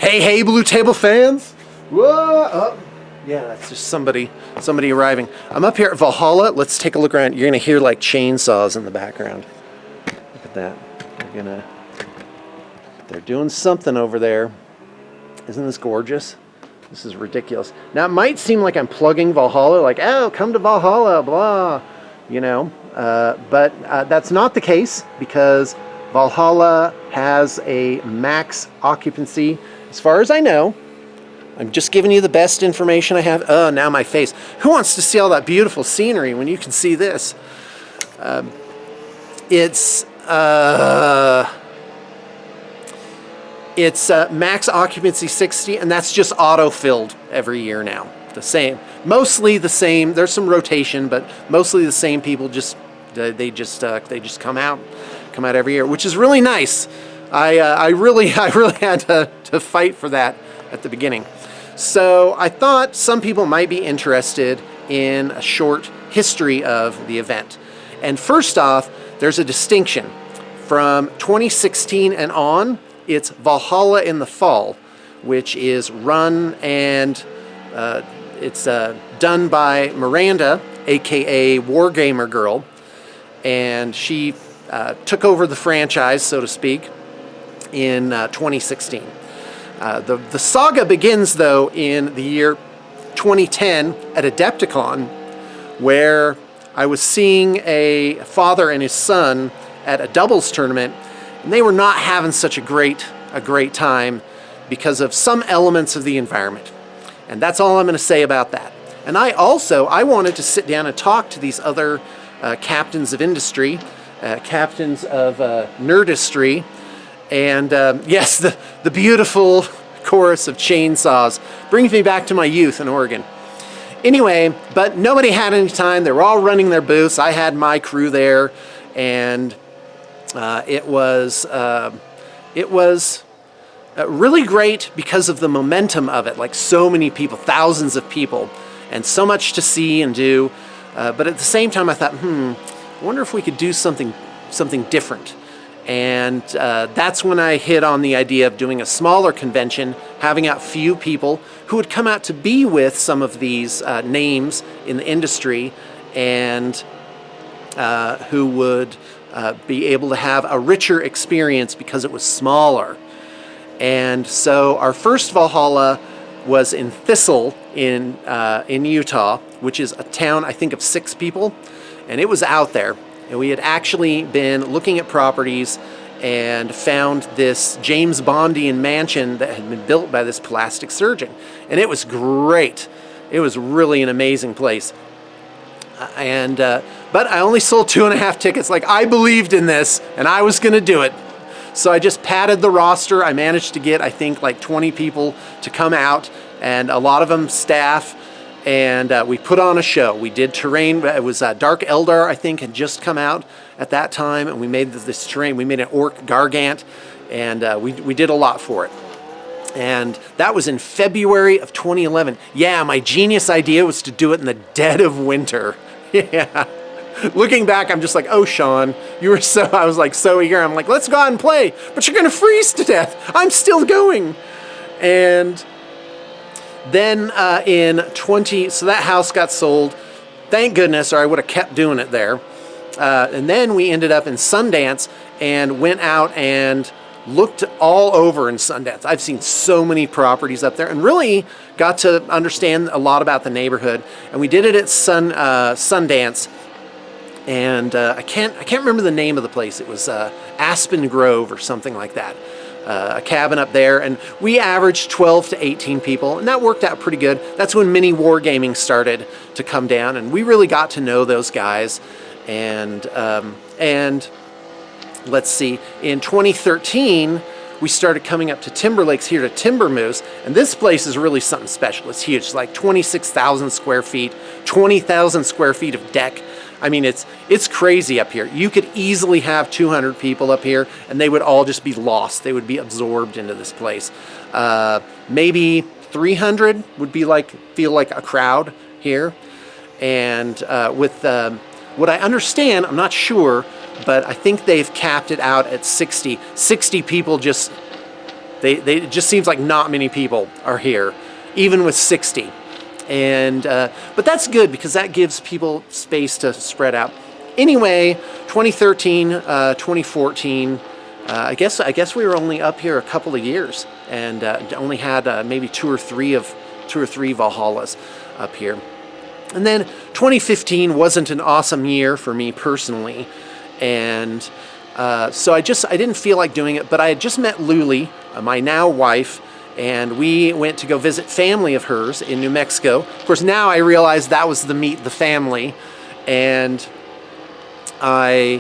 Hey, Blue Table fans! Whoa! Oh, yeah, that's just somebody arriving. I'm up here at Valhalla. Let's take a look around. You're gonna hear like chainsaws in the background. Look at that. They're doing something over there. Isn't this gorgeous? This is ridiculous. Now, it might seem like I'm plugging Valhalla, like, oh, come to Valhalla, blah, you know. But that's not the case, because Valhalla has a max occupancy, as far as I know. I'm just giving you the best information I have. Oh, now my face. Who wants to see all that beautiful scenery when you can see this? It's max occupancy 60, and that's just auto-filled every year now. The same, mostly the same. There's some rotation, but mostly the same people. They just come out every year, which is really nice. I really had to fight for that at the beginning. So I thought some people might be interested in a short history of the event. And first off, there's a distinction. From 2016 and on, it's Valhalla in the Fall, which is run and it's done by Miranda, aka Wargamer Girl, and she took over the franchise, so to speak, in 2016. The saga begins, though, in the year 2010 at Adepticon, where I was seeing a father and his son at a doubles tournament, and they were not having such a great time because of some elements of the environment. And that's all I'm going to say about that. And I wanted to sit down and talk to these other captains of industry, captains of nerdistry, and yes, the beautiful chorus of chainsaws brings me back to my youth in Oregon. Anyway, but nobody had any time. They were all running their booths. I had my crew there, and it was really great because of the momentum of it. Like, so many people, thousands of people, and so much to see and do. But at the same time, I thought, I wonder if we could do something different. And that's when I hit on the idea of doing a smaller convention, having out few people who would come out to be with some of these names in the industry, and who would be able to have a richer experience because it was smaller. And so our first Valhalla was in Thistle in Utah, which is a town, I think, of 6 people, and it was out there. And we had actually been looking at properties and found this James Bondian mansion that had been built by this plastic surgeon. And it was great. It was really an amazing place. But I only sold 2.5 tickets. Like, I believed in this, and I was going to do it. So I just padded the roster. I managed to get, I think, like 20 people to come out, and a lot of them staff. And we put on a show. We did terrain. It was Dark Eldar, I think, had just come out at that time, and we made this terrain. We made an orc Gargant, and we did a lot for it. And that was in February of 2011. Yeah, my genius idea was to do it in the dead of winter. Yeah. Looking back, I'm just like, oh, Sean, I was like so eager. I'm like, let's go out and play, but you're going to freeze to death. I'm still going. And then so that house got sold, thank goodness, or I would have kept doing it there. And then we ended up in Sundance and went out and looked all over in Sundance. I've seen so many properties up there and really got to understand a lot about the neighborhood. And we did it at Sundance, and I can't remember the name of the place. It was Aspen Grove or something like that. A cabin up there, and we averaged 12 to 18 people, and that worked out pretty good. That's when mini wargaming started to come down, and we really got to know those guys. And let's see, in 2013, we started coming up to Timber Lakes here to Timber Moose, and this place is really something special. It's huge. It's like 26,000 square feet, 20,000 square feet of deck. I mean, it's crazy up here. You could easily have 200 people up here, and they would all just be lost. They would be absorbed into this place. Maybe 300 would be feel like a crowd here. And with what I understand, I'm not sure, but I think they've capped it out at 60. 60 people just it just seems like not many people are here, even with 60. And but that's good because that gives people space to spread out. Anyway, 2013, 2014. I guess we were only up here a couple of years, and only had maybe two or three Valhallas up here. And then 2015 wasn't an awesome year for me personally, and so I didn't feel like doing it. But I had just met Luli, my now wife, and we went to go visit family of hers in New Mexico. Of course, now I realize that was the meet the family, and so I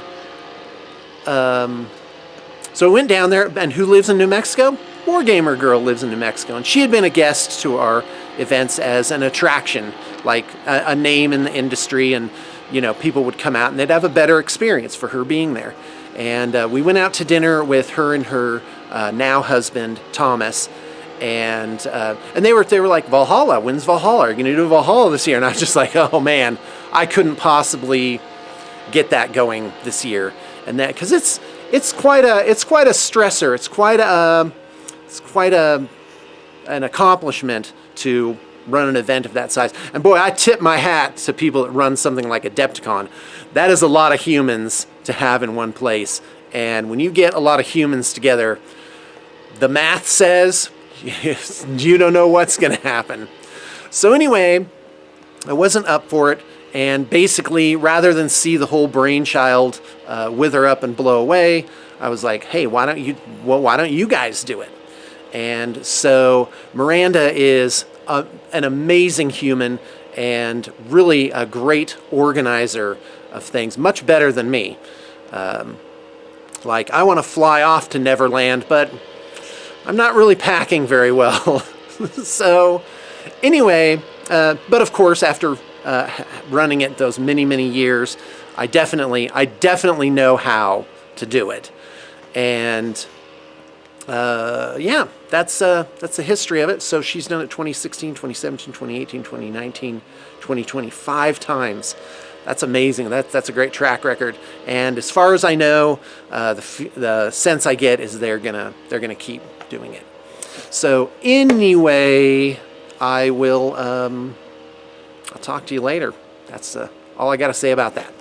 went down there. And who lives in New Mexico? Wargamer Girl lives in New Mexico, and she had been a guest to our events as an attraction, like a name in the industry, and people would come out and they'd have a better experience for her being there. And we went out to dinner with her and her now husband Thomas, and they were like, Valhalla, when's Valhalla? Are you going to do Valhalla this year? And I was just like, oh man, I couldn't possibly get that going this year, and that because it's quite a stressor. It's quite an accomplishment to run an event of that size. And boy, I tip my hat to people that run something like Adepticon. That is a lot of humans to have in one place. And when you get a lot of humans together, the math says you don't know what's going to happen. So anyway, I wasn't up for it. And basically, rather than see the whole brainchild wither up and blow away, I was like, hey, why don't you guys do it? And so Miranda is an amazing human and really a great organizer of things, much better than me. Like, I want to fly off to Neverland, but I'm not really packing very well. So anyway, but of course, after running it those many years, I definitely know how to do it. And yeah, that's the history of it. So she's done it 2016, 2017, 2018, 2019, 2020, 5 times. That's amazing. That's a great track record. And as far as I know, the sense I get is they're gonna keep doing it. So anyway, I'll talk to you later. That's all I got to say about that.